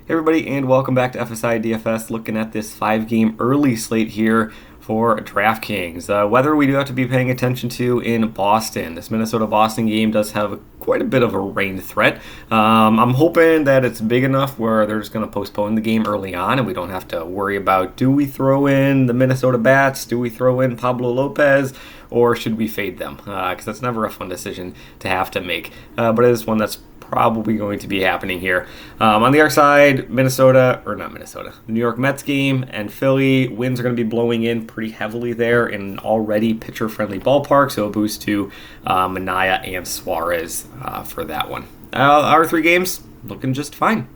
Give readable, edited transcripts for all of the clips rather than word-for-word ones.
Hey everybody, and welcome back to FSi DFS. Looking at this 5-game early slate here for DraftKings. Weather we do have to be paying attention to in Boston. This Minnesota-Boston game does have quite a bit of a rain threat. I'm hoping that it's big enough where they're just going to postpone the game early on and we don't have to worry about, do we throw in the Minnesota bats? Do we throw in Pablo Lopez? Or should we fade them? Because that's never a fun decision to have to make. But it is one that's probably going to be happening here. On the other side, the New York Mets game and Philly, winds are going to be blowing in pretty heavily there in an already pitcher-friendly ballpark, so a boost to Manaea and Suarez for that one. Our 3 games looking just fine.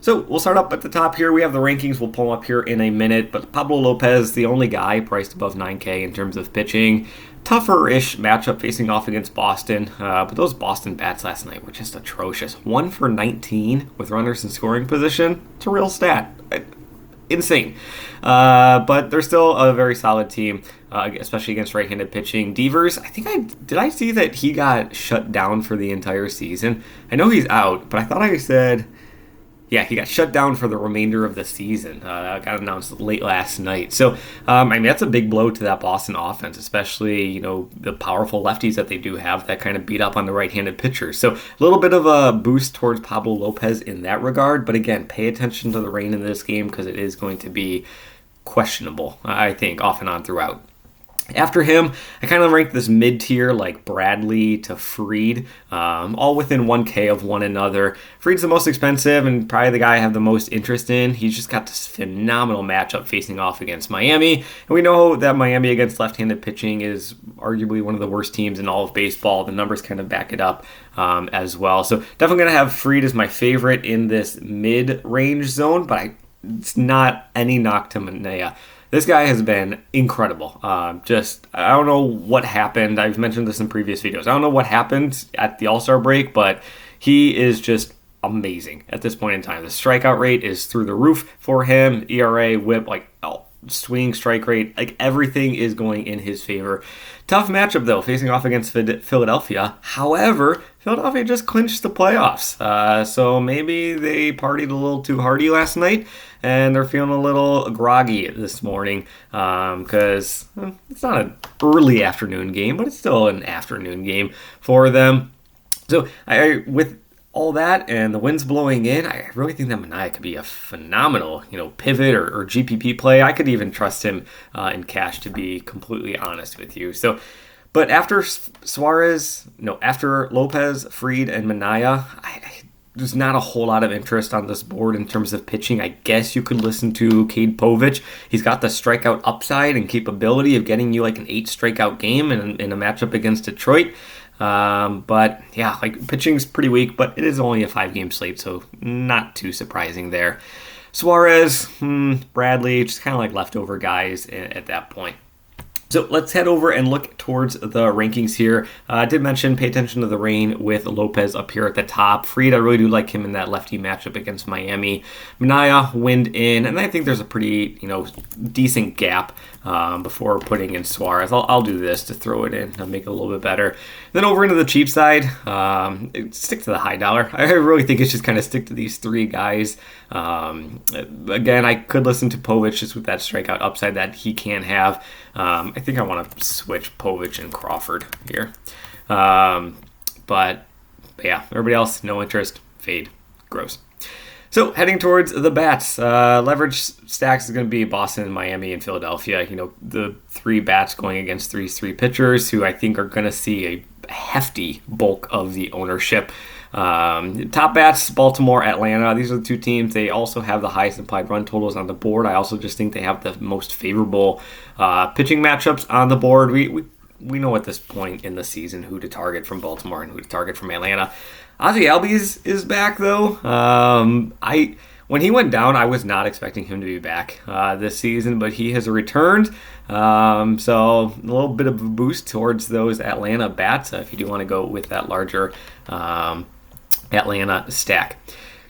So we'll start up at the top here. We have the rankings. We'll pull them up here in a minute. But Pablo Lopez, the only guy priced above 9K in terms of pitching. Tougher-ish matchup facing off against Boston. But those Boston bats last night were just atrocious. 1 for 19 with runners in scoring position. It's a real stat. Insane. But they're still a very solid team, especially against right-handed pitching. Devers, did I see that he got shut down for the entire season? I know he's out, but I thought I said... Yeah, he got shut down for the remainder of the season. That got announced late last night. So, that's a big blow to that Boston offense, especially, the powerful lefties that they do have that kind of beat up on the right-handed pitchers. So, a little bit of a boost towards Pablo Lopez in that regard. But again, pay attention to the rain in this game because it is going to be questionable, I think, off and on throughout. After him, I kind of ranked this mid-tier like Bradley to Fried, all within 1K of one another. Fried's the most expensive and probably the guy I have the most interest in. He's just got this phenomenal matchup facing off against Miami. And we know that Miami against left-handed pitching is arguably one of the worst teams in all of baseball. The numbers kind of back it up as well. So definitely going to have Fried as my favorite in this mid-range zone, but it's not any knock to Manaea. This guy has been incredible. I don't know what happened. I've mentioned this in previous videos. I don't know what happened at the All-Star break, but he is just amazing at this point in time. The strikeout rate is through the roof for him. ERA, whip, swing, strike rate, everything is going in his favor. Tough matchup, though, facing off against Philadelphia. However, Philadelphia just clinched the playoffs. So maybe they partied a little too hardy last night, and they're feeling a little groggy this morning because it's not an early afternoon game, but it's still an afternoon game for them. So with all that and the winds blowing in, I really think that Manaea could be a phenomenal, pivot or GPP play. I could even trust him in cash, to be completely honest with you. So, but after Lopez, Fried, and Manaea, there's not a whole lot of interest on this board in terms of pitching. I guess you could listen to Cade Povich. He's got the strikeout upside and capability of getting you an 8 strikeout game in a matchup against Detroit. But yeah, pitching's pretty weak, but it is only a 5-game slate, so not too surprising there. Suarez, Bradley, just kind of leftover guys at that point. So let's head over and look towards the rankings here. I did mention pay attention to the rain with Lopez up here at the top. Fried, I really do like him in that lefty matchup against Miami. Manaea, wind in, and I think there's a pretty decent gap before putting in Suarez. I'll do this to throw it in and make it a little bit better. Then over into the cheap side, stick to the high dollar. I really think it's just kind of stick to these 3 guys. Again, I could listen to Povich just with that strikeout upside that he can have. I think I want to switch Povich and Crawford here. But yeah, everybody else, no interest, fade, gross. So heading towards the bats, leverage stacks is going to be Boston, Miami, and Philadelphia. The 3 bats going against 3 pitchers who I think are going to see a hefty bulk of the ownership. Top bats, Baltimore, Atlanta. These are the 2 teams. They also have the highest implied run totals on the board. I also just think they have the most favorable pitching matchups on the board. We know at this point in the season who to target from Baltimore and who to target from Atlanta. Ozzie Albies is back, though. When he went down, I was not expecting him to be back this season, but he has returned. So a little bit of a boost towards those Atlanta bats if you do want to go with that larger Atlanta stack.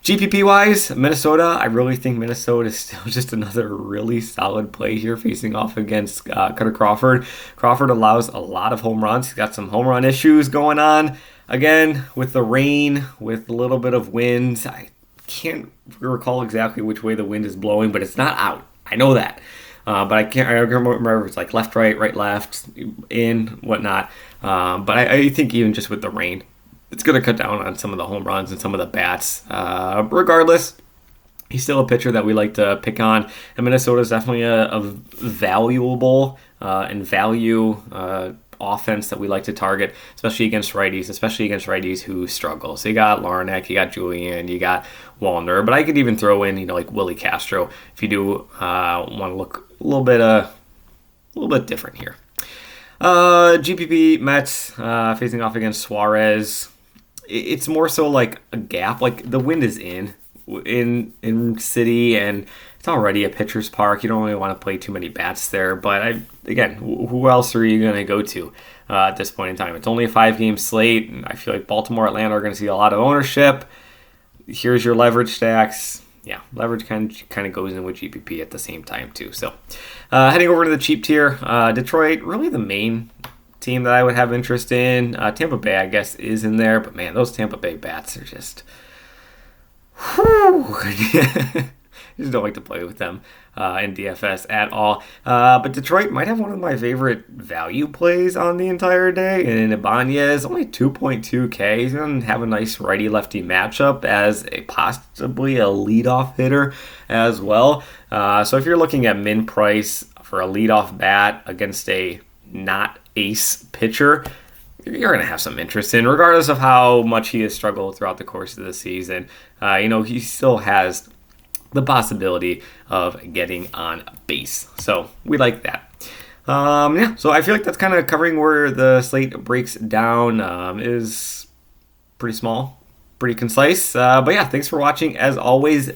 GPP-wise, Minnesota, I really think Minnesota is still just another really solid play here facing off against Cutter Crawford. Crawford allows a lot of home runs. He's got some home run issues going on. Again, with the rain, with a little bit of wind, I can't recall exactly which way the wind is blowing, but it's not out. I know that. But I can't remember if it's like left, right, left, in, whatnot. But I think even just with the rain, it's going to cut down on some of the home runs and some of the bats. Regardless, he's still a pitcher that we like to pick on. And Minnesota is definitely a valuable and value offense that we like to target, especially against righties who struggle. So you got Larnack, you got Julian, you got Wallner, but I could even throw in, like Willie Castro if you do want to look a little bit different here. GPP Mets facing off against Suarez. It's more so like a gap. Like the wind is in City, and it's already a pitcher's park. You don't really want to play too many bats there. But again, who else are you going to go to at this point in time? It's only a 5-game slate, and I feel like Baltimore, Atlanta are going to see a lot of ownership. Here's your leverage stacks. Yeah, leverage kind of goes in with GPP at the same time too. So heading over to the cheap tier, Detroit, really the main team that I would have interest in. Tampa Bay, I guess, is in there, but man, those Tampa Bay bats are just... I just don't like to play with them in DFS at all. But Detroit might have one of my favorite value plays on the entire day. And Ibanez, only 2.2K. He's going to have a nice righty-lefty matchup as possibly a leadoff hitter as well. So if you're looking at min price for a leadoff bat against a not ace pitcher, you're going to have some interest in, regardless of how much he has struggled throughout the course of the season. He still has the possibility of getting on base. So we like that. So I feel like that's kind of covering where the slate breaks down. Is pretty small, pretty concise. But yeah, thanks for watching. As always,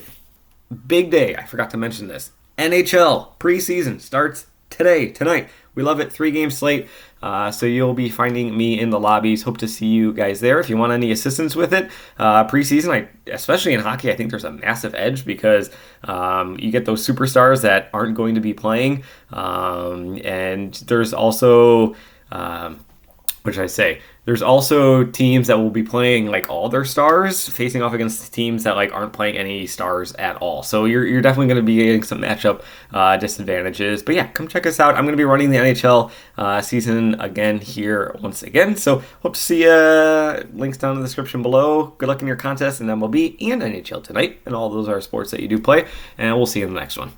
big day. I forgot to mention this. NHL preseason starts tonight. We love it. 3-game slate. So you'll be finding me in the lobbies. Hope to see you guys there. If you want any assistance with it, preseason, especially in hockey, I think there's a massive edge because you get those superstars that aren't going to be playing. And there's also, there's also teams that will be playing like all their stars facing off against teams that like aren't playing any stars at all. So you're definitely going to be getting some matchup disadvantages. But yeah, come check us out. I'm going to be running the NHL season again here once again. So hope to see you. Links down in the description below. Good luck in your contest in MLB and NHL tonight. And all those are sports that you do play. And we'll see you in the next one.